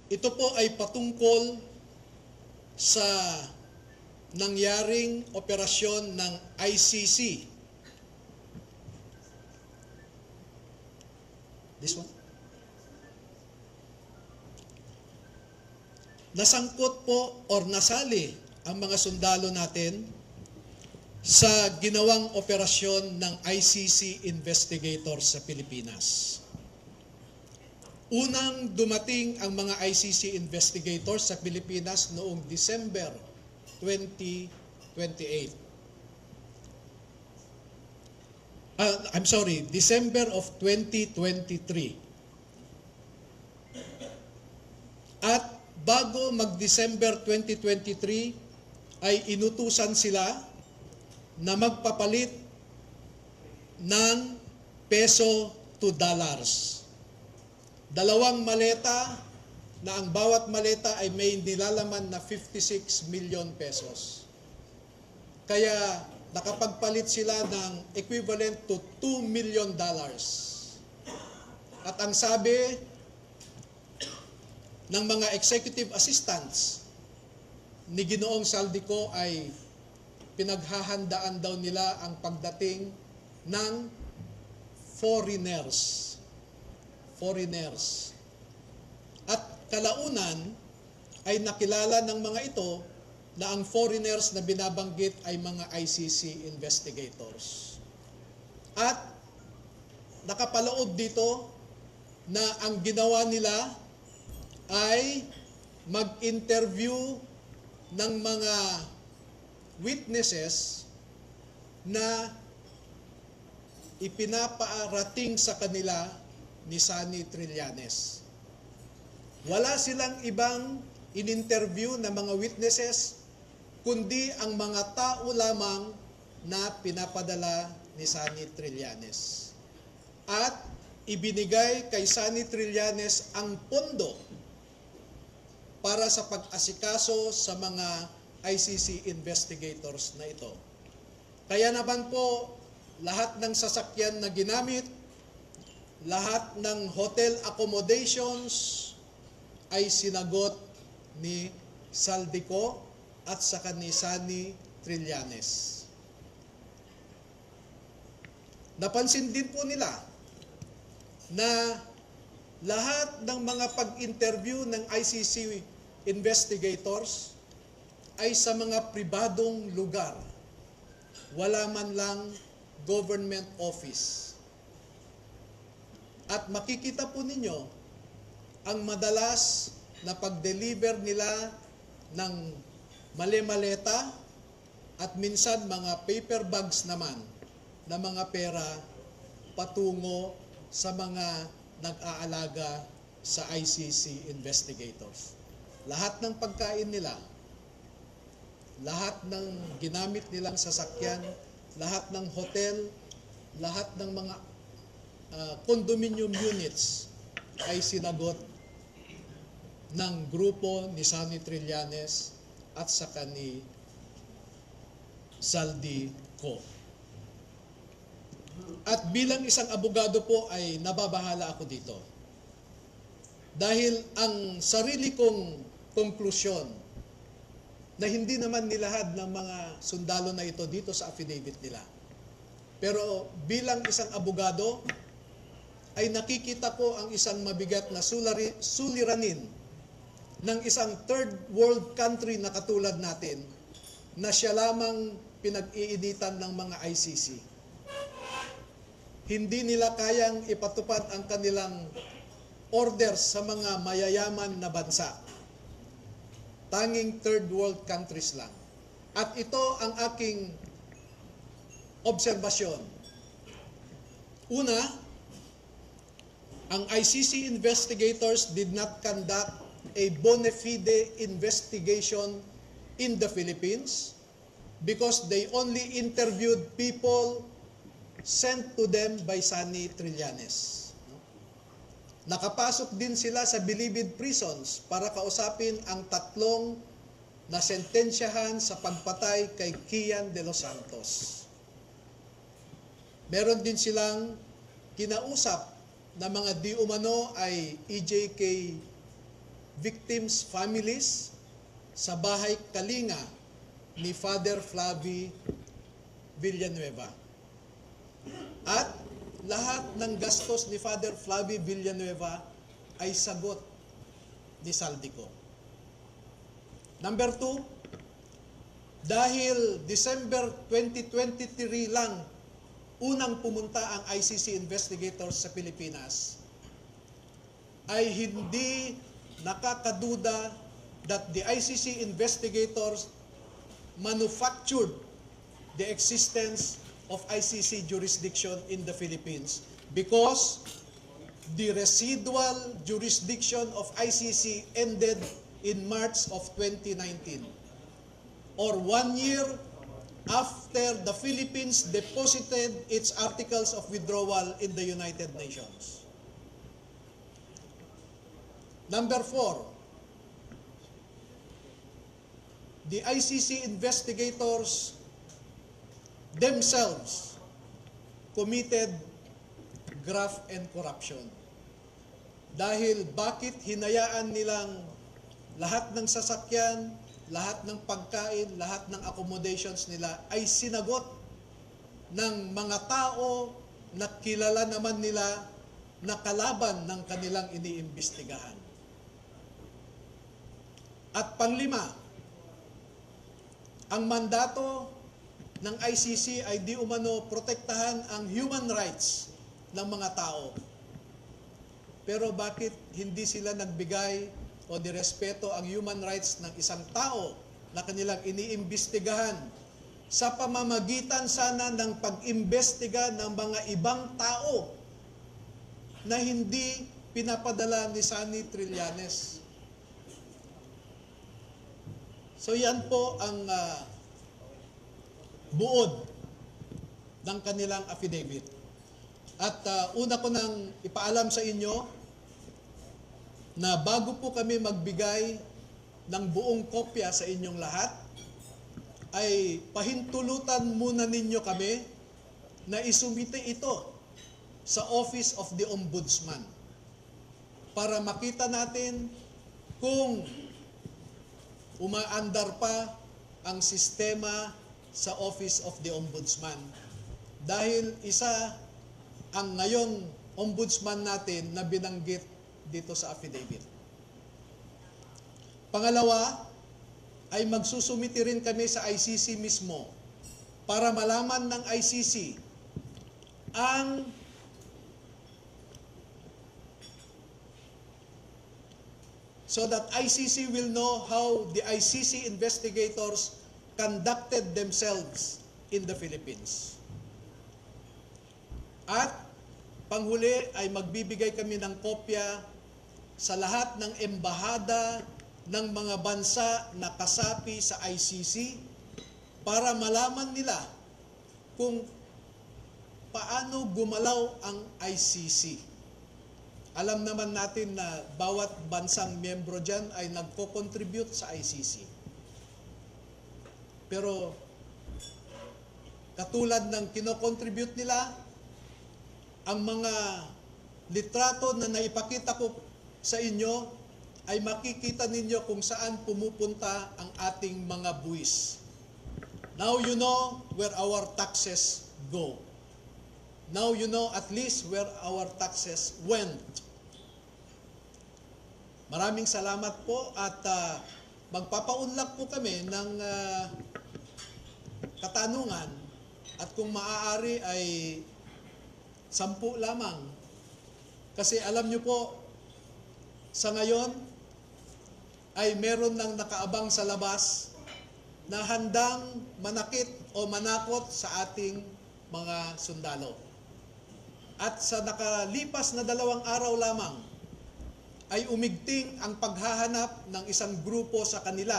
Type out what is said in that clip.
Ito po ay patungkol sa nangyaring operasyon ng ICC. This one. Nasangkot po or nasali ang mga sundalo natin sa ginawang operasyon ng ICC investigators sa Pilipinas. Unang dumating ang mga ICC investigators sa Pilipinas noong December 2028. December of 2023. At bago mag-December 2023 ay inutusan sila na magpapalit ng peso to dollars. 2 maleta na ang bawat maleta ay may nilalaman na 56 million pesos. Kaya nakapagpalit sila ng equivalent to $2 million. At ang sabi ng mga executive assistants ni Ginoong Saldico ay pinaghahandaan daw nila ang pagdating ng foreigners. At kalaunan ay nakilala ng mga ito na ang foreigners na binabanggit ay mga ICC investigators. At nakapaloob dito na ang ginawa nila ay mag-interview ng mga witnesses na ipinapaarating sa kanila ni Sunny Trillanes. Wala silang ibang in-interview na mga witnesses, kundi ang mga tao lamang na pinapadala ni Sunny Trillanes. At ibinigay kay Sunny Trillanes ang pondo para sa pag-asikaso sa mga ICC investigators na ito. Kaya naman po, lahat ng sasakyan na ginamit, lahat ng hotel accommodations ay sinagot ni Saldico at saka ni Sunny Trillanes. Napansin din po nila na lahat ng mga pag-interview ng ICC investigators ay sa mga pribadong lugar. Wala man lang government office. At makikita po ninyo ang madalas na pag-deliver nila ng mali-maleta at minsan mga paper bags naman na mga pera patungo sa mga nag-aalaga sa ICC investigators. Lahat ng pagkain nila, lahat ng ginamit nilang sasakyan, lahat ng hotel, lahat ng mga condominium units ay sinagot ng grupo ni Sunny Trillanes at saka ni Saldico. At bilang isang abogado po ay nababahala ako dito. Dahil ang sarili kong konklusyon na hindi naman nilahad ng mga sundalo na ito dito sa affidavit nila. Pero bilang isang abogado, ay nakikita ko ang isang mabigat na suliranin ng isang third world country na katulad natin na siya lamang pinag-iinitan ng mga ICC. Hindi nila kayang ipatupad ang kanilang orders sa mga mayayaman na bansa. Tanging third world countries lang. At ito ang aking obserbasyon. Una, ang ICC investigators did not conduct a bona fide investigation in the Philippines because they only interviewed people sent to them by Sunny Trillanes. Nakapasok din sila sa bilibid prisons para kausapin ang 3 na sentensyahan sa pagpatay kay Kian de los Santos. Meron din silang kinausap na mga di umano ay EJK victims' families sa bahay kalinga ni Father Flavie Villanueva. At lahat ng gastos ni Father Flavie Villanueva ay sagot ni Saldico. Number 2, dahil December 2023 lang unang pumunta ang ICC investigators sa Pilipinas, ay hindi nakakaduda that the ICC investigators manufactured the existence of ICC jurisdiction in the Philippines because the residual jurisdiction of ICC ended in March of 2019, or 1 year after the Philippines deposited its articles of withdrawal in the United Nations. Number 4, the ICC investigators themselves committed graft and corruption. Dahil bakit hinayaan nilang lahat ng sasakyan, lahat ng pagkain, lahat ng accommodations nila ay sinagot ng mga tao na kilala naman nila na kalaban ng kanilang iniimbestigahan. At panglima, ang mandato ng ICC ay di umano protektahan ang human rights ng mga tao. Pero bakit hindi sila nagbigay o direspeto ang human rights ng isang tao na kanilang iniimbestigahan sa pamamagitan sana ng pag-imbestiga ng mga ibang tao na hindi pinapadala ni Sunny Trillanes? So yan po ang buod ng kanilang affidavit. At una ko nang ipaalam sa inyo na bago po kami magbigay ng buong kopya sa inyong lahat, ay pahintulutan muna ninyo kami na isumite ito sa Office of the Ombudsman para makita natin kung umaandar pa ang sistema sa Office of the Ombudsman. Dahil isa ang ngayong ombudsman natin na binanggit dito sa affidavit. Pangalawa, ay magsusumiti rin kami sa ICC mismo para malaman ng ICC ang so that ICC will know how the ICC investigators conducted themselves in the Philippines. At panghuli ay magbibigay kami ng kopya sa lahat ng embahada ng mga bansa na kasapi sa ICC para malaman nila kung paano gumalaw ang ICC. Alam naman natin na bawat bansang miyembro dyan ay nagko-contribute sa ICC. Pero katulad ng kino-contribute nila, ang mga litrato na naipakita ko sa inyo ay makikita ninyo kung saan pumupunta ang ating mga buwis. Now you know where our taxes go. Now you know at least where our taxes went. Maraming salamat po at magpapaunlak po kami ng katanungan at kung maaari ay 10 lamang. Kasi alam nyo po, sa ngayon ay meron nang nakaabang sa labas na handang manakit o manakot sa ating mga sundalo. At sa nakalipas na 2 araw lamang, ay umigting ang paghahanap ng isang grupo sa kanila